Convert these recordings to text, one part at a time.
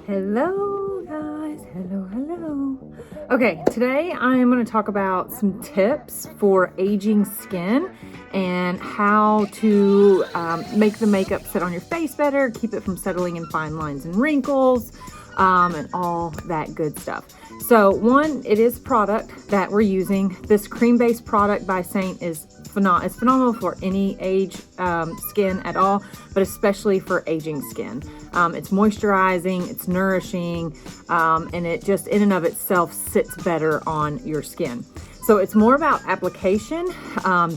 Hello guys, hello. Okay, today I am going to talk about some tips for aging skin and how to make the makeup sit on your face better, keep it from settling in fine lines and wrinkles, and all that good stuff. So one, it is product that we're using. This cream-based product by Saint is it's phenomenal for any age skin at all, but especially for aging skin. It's moisturizing, it's nourishing, and it just in and of itself sits better on your skin. So it's more about application,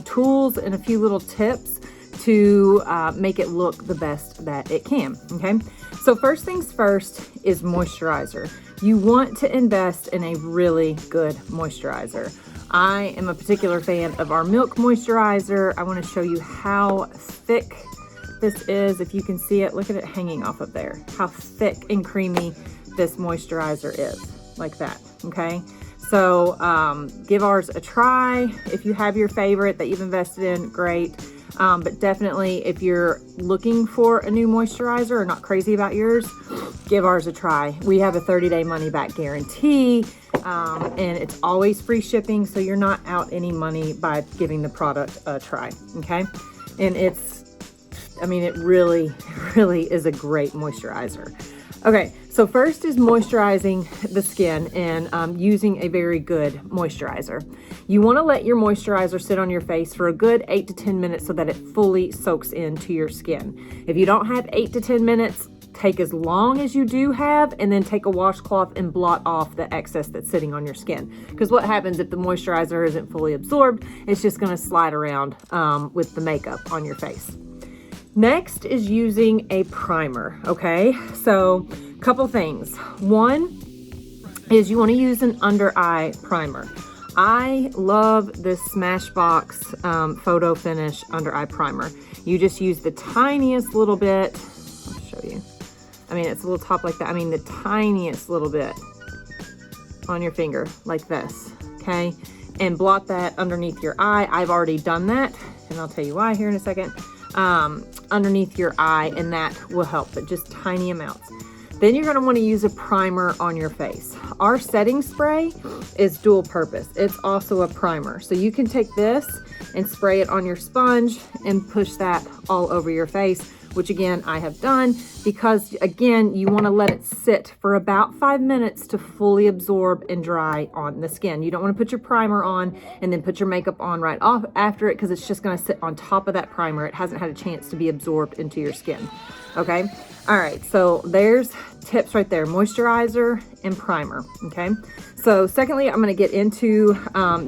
tools, and a few little tips to make it look the best that it can, okay? So first things first is moisturizer. You want to invest in a really good moisturizer. I am a particular fan of our Milk moisturizer. I want to show you how thick this is. If you can see it, look at it hanging off of there. How thick and creamy this moisturizer is, like that, okay? So give ours a try. If you have your favorite that you've invested in, great. But definitely if you're looking for a new moisturizer or not crazy about yours, give ours a try. We have a 30-day money-back guarantee. And it's always free shipping, so you're not out any money by giving the product a try, okay? And it really is a great moisturizer. Okay, so first is moisturizing the skin and using a very good moisturizer. You want to let your moisturizer sit on your face for a good 8 to 10 minutes so that it fully soaks into your skin. If you don't have 8 to 10 minutes, take as long as you do have, and then take a washcloth and blot off the excess that's sitting on your skin. Because what happens if the moisturizer isn't fully absorbed, it's just going to slide around with the makeup on your face. Next is using a primer, okay? So a couple things. One is you want to use an under eye primer. I love this Smashbox Photo Finish under eye primer. You just use the tiniest little bit. I'll show you. I mean, it's a little top like that. I mean, the tiniest little bit on your finger like this, okay? And blot that underneath your eye. I've already done that, and I'll tell you why here in a second. Underneath your eye, and that will help, but just tiny amounts. Then you're gonna wanna use a primer on your face. Our setting spray is dual purpose. It's also a primer. So you can take this and spray it on your sponge and push that all over your face, which again, I have done, because again, you wanna let it sit for about 5 minutes to fully absorb and dry on the skin. You don't wanna put your primer on and then put your makeup on right off after it, because it's just gonna sit on top of that primer. It hasn't had a chance to be absorbed into your skin, okay? All right, so there's tips right there, moisturizer and primer, okay? So secondly, I'm gonna get into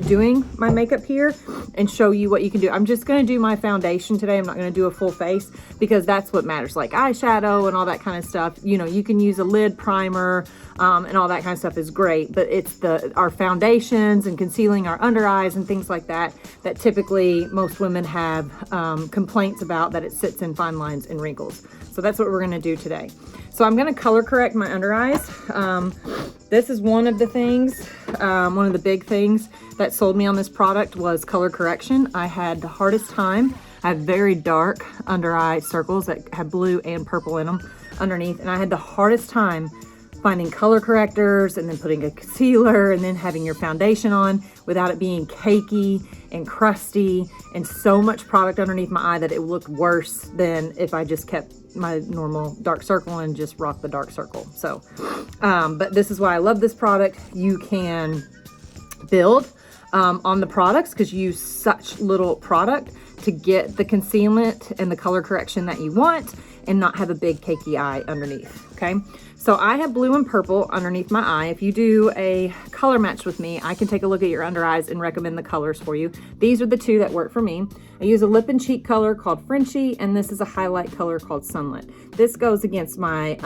doing my makeup here and show you what you can do. I'm just gonna do my foundation today. I'm not gonna do a full face because that's what matters, like eyeshadow and all that kind of stuff. You know, you can use a lid primer and all that kind of stuff is great, but it's our foundations and concealing our under eyes and things like that, that typically most women have complaints about, that it sits in fine lines and wrinkles. So that's what we're gonna do today. So I'm gonna color correct my under eyes. This is one of the things, one of the big things that sold me on this product was color correction. I had the hardest time. I have very dark under eye circles that have blue and purple in them underneath, and I had the hardest time finding color correctors and then putting a concealer and then having your foundation on without it being cakey and crusty and so much product underneath my eye that it looked worse than if I just kept my normal dark circle and just rock the dark circle. So, but this is why I love this product. You can build on the products because you use such little product to get the concealment and the color correction that you want and not have a big cakey eye underneath, okay? So I have blue and purple underneath my eye. If you do a color match with me, I can take a look at your under eyes and recommend the colors for you. These are the two that work for me. I use a lip and cheek color called Frenchie, and this is a highlight color called Sunlit. This goes against my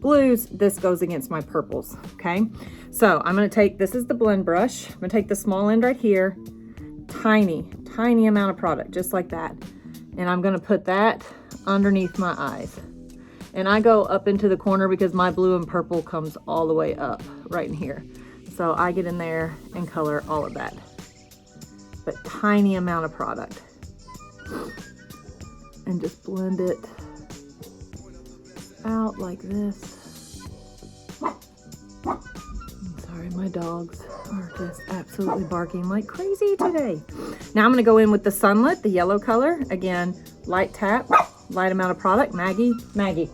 blues, this goes against my purples, okay? So I'm gonna take, this is the blend brush. I'm gonna take the small end right here, tiny amount of product, just like that. And I'm gonna put that underneath my eyes. And I go up into the corner because my blue and purple comes all the way up right in here. So I get in there and color all of that. But tiny amount of product. And just blend it out like this. My dogs are just absolutely barking like crazy today. Now I'm gonna go in with the Sunlit, the yellow color. Again, light tap, light amount of product. Maggie.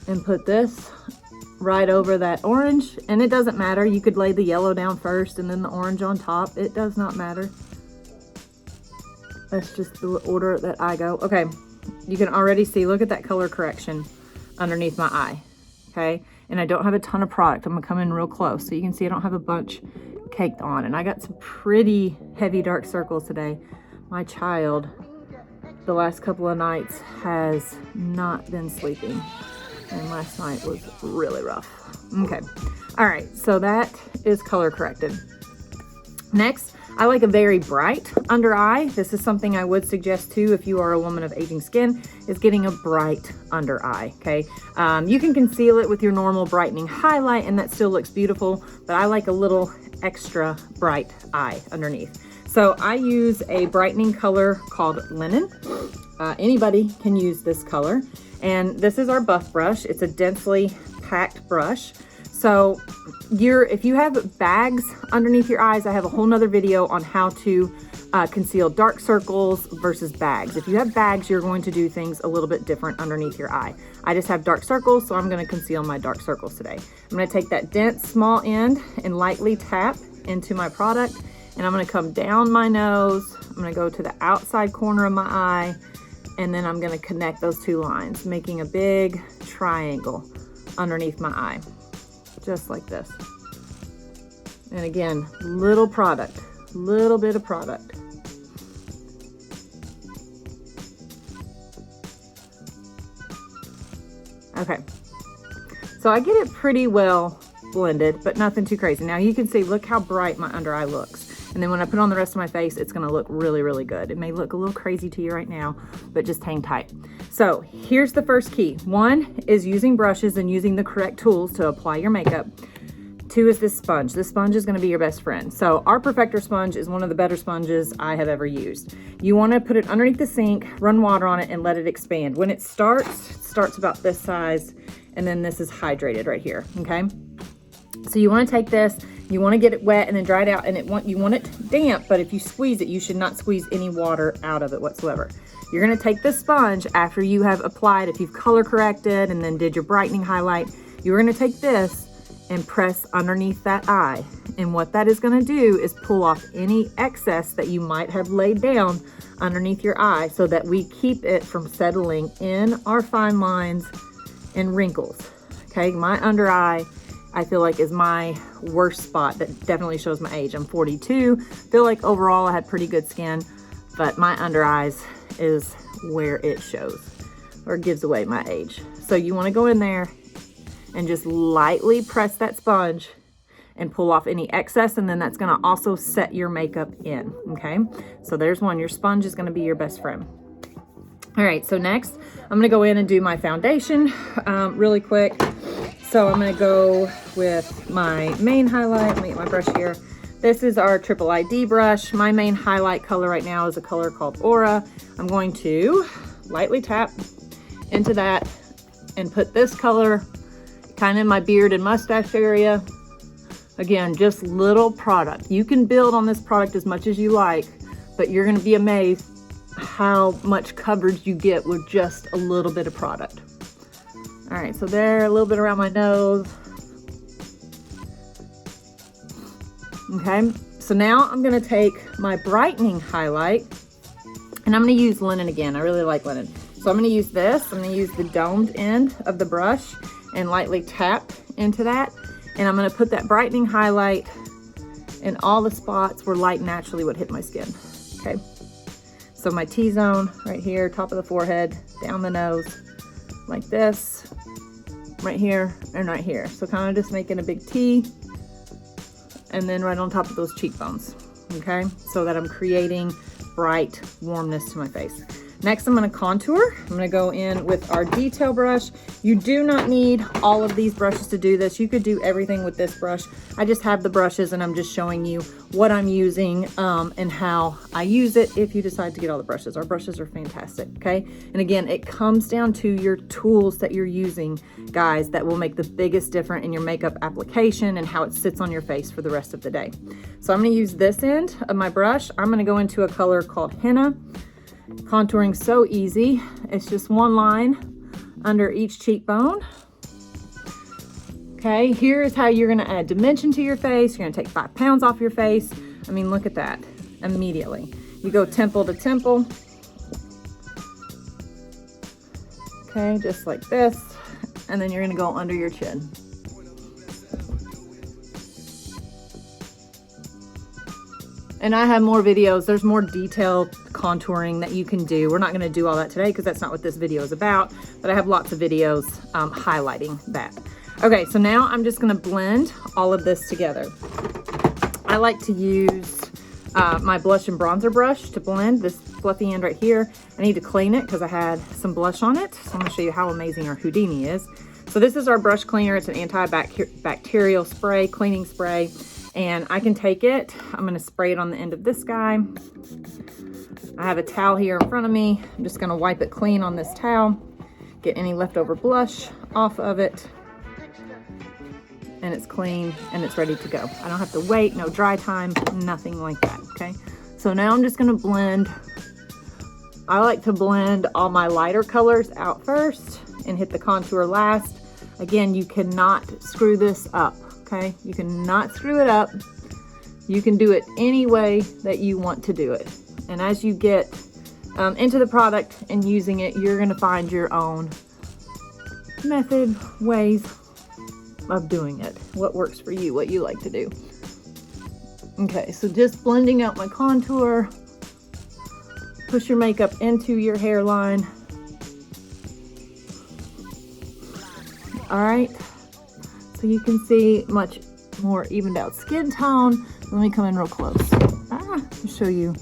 And put this right over that orange. And it doesn't matter, you could lay the yellow down first and then the orange on top. It does not matter. That's just the order that I go. Okay, you can already see, look at that color correction underneath my eye, okay? And I don't have a ton of product. I'm gonna come in real close so you can see I don't have a bunch caked on. And I got some pretty heavy dark circles today. My child, the last couple of nights, has not been sleeping. And last night was really rough. Okay, all right, so that is color corrected. Next, I like a very bright under eye. This is something I would suggest too if you are a woman of aging skin, is getting a bright under eye, okay? You can conceal it with your normal brightening highlight and that still looks beautiful, but I like a little extra bright eye underneath. So I use a brightening color called Linen. Anybody can use this color. And this is our buff brush. It's a densely packed brush. So if you have bags underneath your eyes, I have a whole nother video on how to conceal dark circles versus bags. If you have bags, you're going to do things a little bit different underneath your eye. I just have dark circles, so I'm gonna conceal my dark circles today. I'm gonna take that dense small end and lightly tap into my product, and I'm gonna come down my nose. I'm gonna go to the outside corner of my eye, and then I'm gonna connect those two lines, making a big triangle underneath my eye. Just like this. And again, little bit of product. Okay, so I get it pretty well blended, but nothing too crazy. Now you can see, look how bright my under eye looks. And then when I put on the rest of my face, it's gonna look really, really good. It may look a little crazy to you right now, but just hang tight. So here's the first key. 1 is using brushes and using the correct tools to apply your makeup. 2 is this sponge. This sponge is gonna be your best friend. So our Perfector sponge is one of the better sponges I have ever used. You wanna put it underneath the sink, run water on it, and let it expand. When it starts about this size, and then this is hydrated right here, okay? So you wanna take this, you wanna get it wet and then dry it out, and you want it damp, but if you squeeze it, you should not squeeze any water out of it whatsoever. You're gonna take this sponge after you have applied, if you've color corrected and then did your brightening highlight, you're gonna take this and press underneath that eye. And what that is gonna do is pull off any excess that you might have laid down underneath your eye so that we keep it from settling in our fine lines and wrinkles, okay? My under eye, I feel like, is my worst spot. That definitely shows my age. I'm 42. Feel like overall I had pretty good skin, but my under eyes is where it shows or gives away my age. So you want to go in there and just lightly press that sponge and pull off any excess, and then that's going to also set your makeup in, okay? So there's one. Your sponge is going to be your best friend. All right, so next I'm going to go in and do my foundation really quick. So I'm gonna go with my main highlight. Let me get my brush here. This is our Triple ID brush. My main highlight color right now is a color called Aura. I'm going to lightly tap into that and put this color kind of in my beard and mustache area. Again, just little product. You can build on this product as much as you like, but you're gonna be amazed how much coverage you get with just a little bit of product. All right, so there, a little bit around my nose. Okay, so now I'm gonna take my brightening highlight, and I'm gonna use Linen again. I really like Linen. So I'm gonna use this. I'm gonna use the domed end of the brush and lightly tap into that. And I'm gonna put that brightening highlight in all the spots where light naturally would hit my skin, okay? So my T-zone right here, top of the forehead, down the nose, like this, right here and right here. So kind of just making a big T, and then right on top of those cheekbones, okay? So that I'm creating bright warmness to my face. Next, I'm going to contour. I'm going to go in with our detail brush. You do not need all of these brushes to do this. You could do everything with this brush. I just have the brushes and I'm just showing you what I'm using and how I use it if you decide to get all the brushes. Our brushes are fantastic, okay? And again, it comes down to your tools that you're using, guys, that will make the biggest difference in your makeup application and how it sits on your face for the rest of the day. So I'm going to use this end of my brush. I'm going to go into a color called Henna. Contouring so easy. It's just one line under each cheekbone. Okay, here's how you're going to add dimension to your face. You're going to take 5 pounds off your face. I mean, look at that. Immediately. You go temple to temple. Okay, just like this. And then you're going to go under your chin. And I have more videos. There's more detailed contouring that you can do. We're not going to do all that today because that's not what this video is about, but I have lots of videos highlighting that. Okay, so now I'm just going to blend all of this together. I like to use my blush and bronzer brush to blend this fluffy end right here. I need to clean it because I had some blush on it. So I'm going to show you how amazing our Houdini is. So this is our brush cleaner. It's an antibacterial spray, cleaning spray. And I can take it, I'm going to spray it on the end of this guy. I have a towel here in front of me. I'm just going to wipe it clean on this towel, get any leftover blush off of it. And it's clean and it's ready to go. I don't have to wait, no dry time, nothing like that, okay? So now I'm just going to blend. I like to blend all my lighter colors out first and hit the contour last. Again, you cannot screw this up. Okay, you cannot screw it up. You can do it any way that you want to do it. And as you get into the product and using it, you're going to find your own method, ways of doing it. What works for you, what you like to do. Okay, so just blending out my contour. Push your makeup into your hairline. All right. So you can see much more evened out skin tone. Let me come in real close. To show you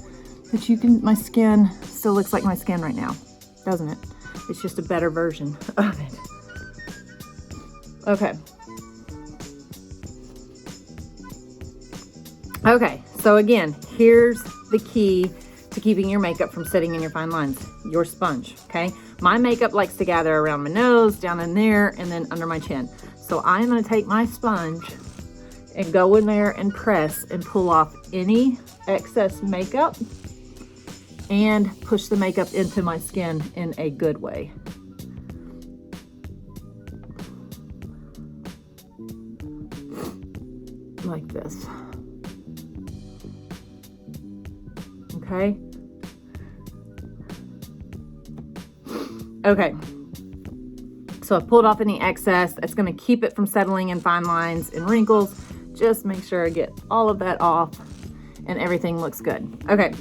that you can, my skin still looks like my skin right now, doesn't it? It's just a better version of it. Okay. Okay, so again, here's the key to keeping your makeup from sitting in your fine lines, your sponge, okay? My makeup likes to gather around my nose, down in there, and then under my chin. So I'm going to take my sponge and go in there and press and pull off any excess makeup and push the makeup into my skin in a good way. Like this. Okay. Okay. So I've pulled off any excess. That's going to keep it from settling in fine lines and wrinkles. Just make sure I get all of that off and everything looks good. Okay,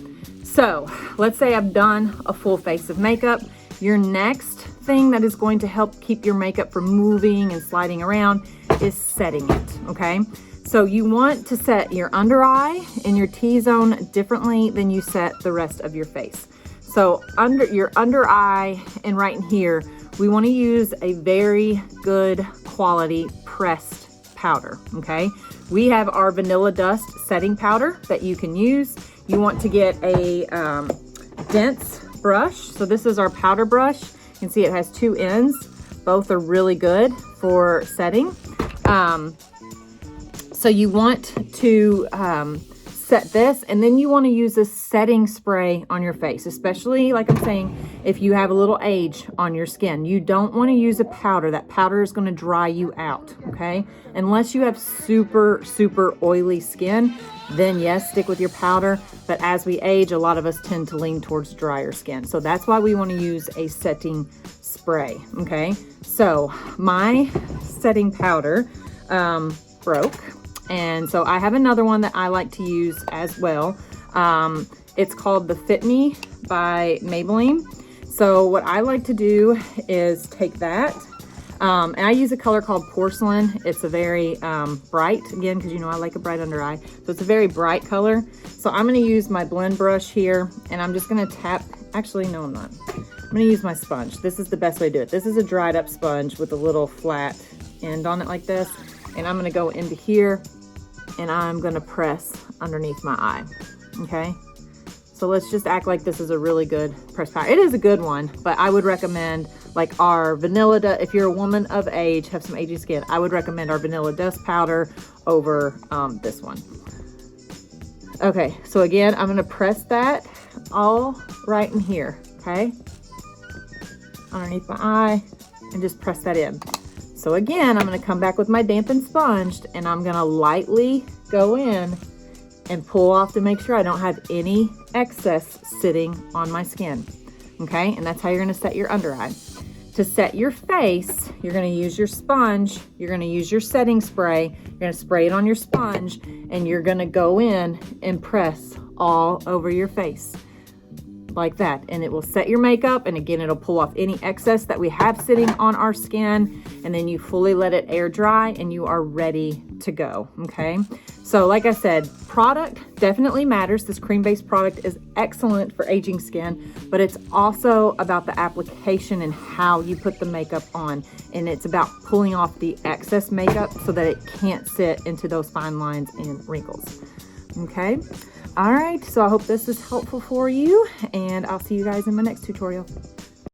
so let's say I've done a full face of makeup. Your next thing that is going to help keep your makeup from moving and sliding around is setting it, okay? So you want to set your under eye and your T-zone differently than you set the rest of your face. So under your under eye and right in here, we want to use a very good quality pressed powder, okay? We have our Vanilla Dust setting powder that you can use. You want to get a dense brush. So this is our powder brush. You can see it has 2 ends. Both are really good for setting. So you want to set this, and then you want to use a setting spray on your face, especially, like I'm saying, if you have a little age on your skin. You don't want to use a powder. That powder is going to dry you out, okay? Unless you have super, super oily skin, then yes, stick with your powder. But as we age, a lot of us tend to lean towards drier skin. So that's why we want to use a setting spray, okay? So my setting powder broke. And so I have another one that I like to use as well. It's called the Fit Me by Maybelline. So what I like to do is take that. And I use a color called Porcelain. It's a very bright, again, because you know I like a bright under eye. So it's a very bright color. So I'm going to use my blend brush here, and I'm just going to tap. Actually, no, I'm not. I'm going to use my sponge. This is the best way to do it. This is a dried up sponge with a little flat end on it like this. And I'm going to go into here, and I'm going to press underneath my eye. Okay. So let's just act like this is a really good press powder. It is a good one, but I would recommend like our vanilla, if you're a woman of age, have some aging skin, I would recommend our vanilla dust powder over this one. Okay, so again, I'm gonna press that all right in here, okay? Underneath my eye, and just press that in. So again, I'm gonna come back with my dampened sponge, and I'm gonna lightly go in and pull off to make sure I don't have any excess sitting on my skin, okay? And that's how you're gonna set your under eye. To set your face, you're gonna use your sponge, you're gonna use your setting spray, you're gonna spray it on your sponge, and you're gonna go in and press all over your face like that, and it will set your makeup, and again, it'll pull off any excess that we have sitting on our skin, and then you fully let it air dry, and you are ready to go, okay? So like I said, product definitely matters. This cream-based product is excellent for aging skin, but it's also about the application and how you put the makeup on, and it's about pulling off the excess makeup so that it can't sit into those fine lines and wrinkles, okay? All right, so I hope this is helpful for you, and I'll see you guys in my next tutorial.